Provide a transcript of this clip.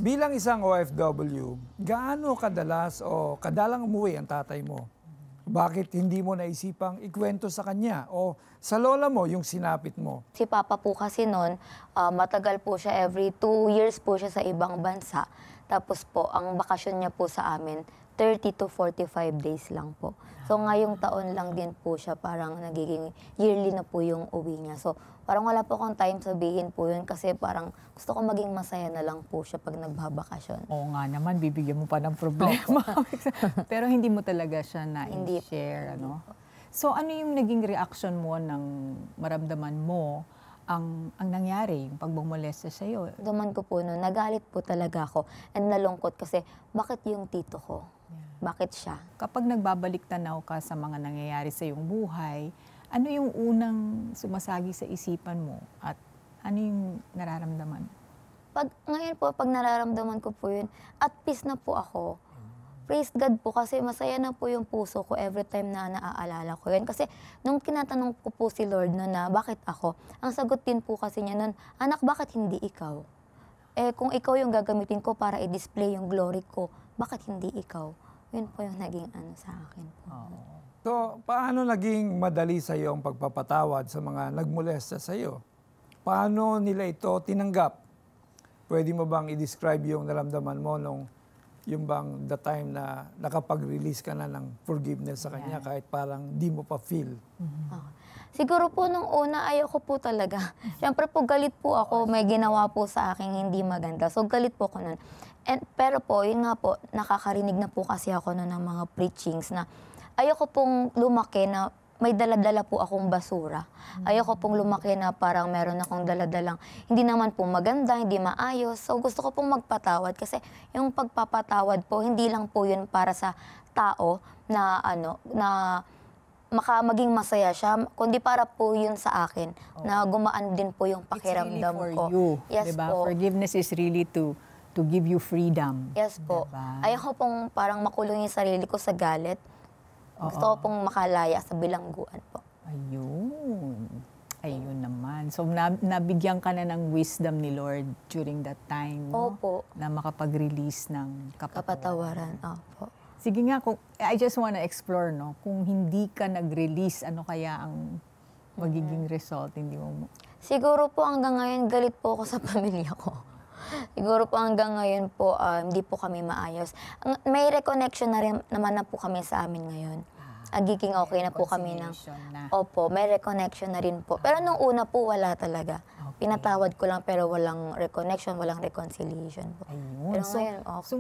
Bilang isang OFW, gaano kadalas o kadalang umuwi ang tatay mo? Bakit hindi mo naisipang ikwento sa kanya o sa lola mo yung sinapit mo? Si Papa po kasi noon, matagal po siya, every 2 years po siya sa ibang bansa. Tapos po, ang bakasyon niya po sa amin, 30 to 45 days lang po. So ngayong taon lang din po siya, parang nagiging yearly na po yung uwi niya. So parang wala po akong time sabihin po yun kasi parang gusto ko maging masaya na lang po siya pag nagbabakasyon. Oo nga naman, bibigyan mo pa ng problema. Pero hindi mo talaga siya Hindi. na-share, ano? So ano yung naging reaction mo nang maramdaman mo ang nangyari, yung pagbumolesta sa'yo? Daman ko po noon, nagalit po talaga ako and nalungkot kasi bakit yung tito ko? Bakit siya? Kapag nagbabalik tanaw ka sa mga nangyayari sa iyong buhay, ano yung unang sumasagi sa isipan mo at ano yung nararamdaman? Ngayon po, pag nararamdaman ko po yun, at peace na po ako. Praise God po kasi masaya na po yung puso ko every time na naaalala ko yun. Kasi nung tinatanong ko po si Lord no na bakit ako, ang sagot din po kasi niya nun, anak, bakit hindi ikaw? Eh kung ikaw yung gagamitin ko para i-display yung glory ko, bakit hindi ikaw? Yun po yung naging ano sa akin po. So, paano naging madali sa iyo ang pagpapatawad sa mga nagmolesta sa iyo? Paano nila ito tinanggap? Pwede mo bang i-describe yung naramdaman mo nung yung bang the time na nakapag-release ka na ng forgiveness sa kanya kahit parang di mo pa feel? Siguro po nung una, ayoko po talaga. Siyempre po galit po ako, may ginawa po sa akin hindi maganda. So galit po ako nun. Pero po, yun nga po, nakakarinig na po kasi ako nun ng mga preachings na ayoko pong lumaki na may daladala po akong basura. Ayoko pong lumaki na parang meron akong daladalang hindi naman po maganda, hindi maayos. So gusto ko pong magpatawad kasi yung pagpapatawad po, hindi lang po yun para sa tao na maging masaya siya, kundi para po yun sa akin, na gumaan din po yung pakiramdam It's really ko. for you, Yes diba? po. Forgiveness is really to give you freedom. Yes po. Diba? Ayoko pong parang makulong yung sarili ko sa galit. Gusto ko pong makalaya sa bilangguan po. Ayun. Ayun naman. So, nabigyan ka na ng wisdom ni Lord during that time, no? Opo. Na makapag-release ng kapatawaran. Kapatawaran. Opo. Sige nga, I just wanna explore, no? Kung hindi ka nag-release, ano kaya ang magiging result? Hindi mo... Siguro po hanggang ngayon, galit po ako sa pamilya ko. Siguro po hanggang ngayon po, hindi po kami maayos. May reconnection na rin naman na po kami sa amin ngayon. Agiging okay na po kami ng... Opo, may reconnection na rin po. Pero nung una po, wala talaga. Pinatawad ko lang pero walang reconnection, walang reconciliation po. Ayun. Pero ngayon, okay. So,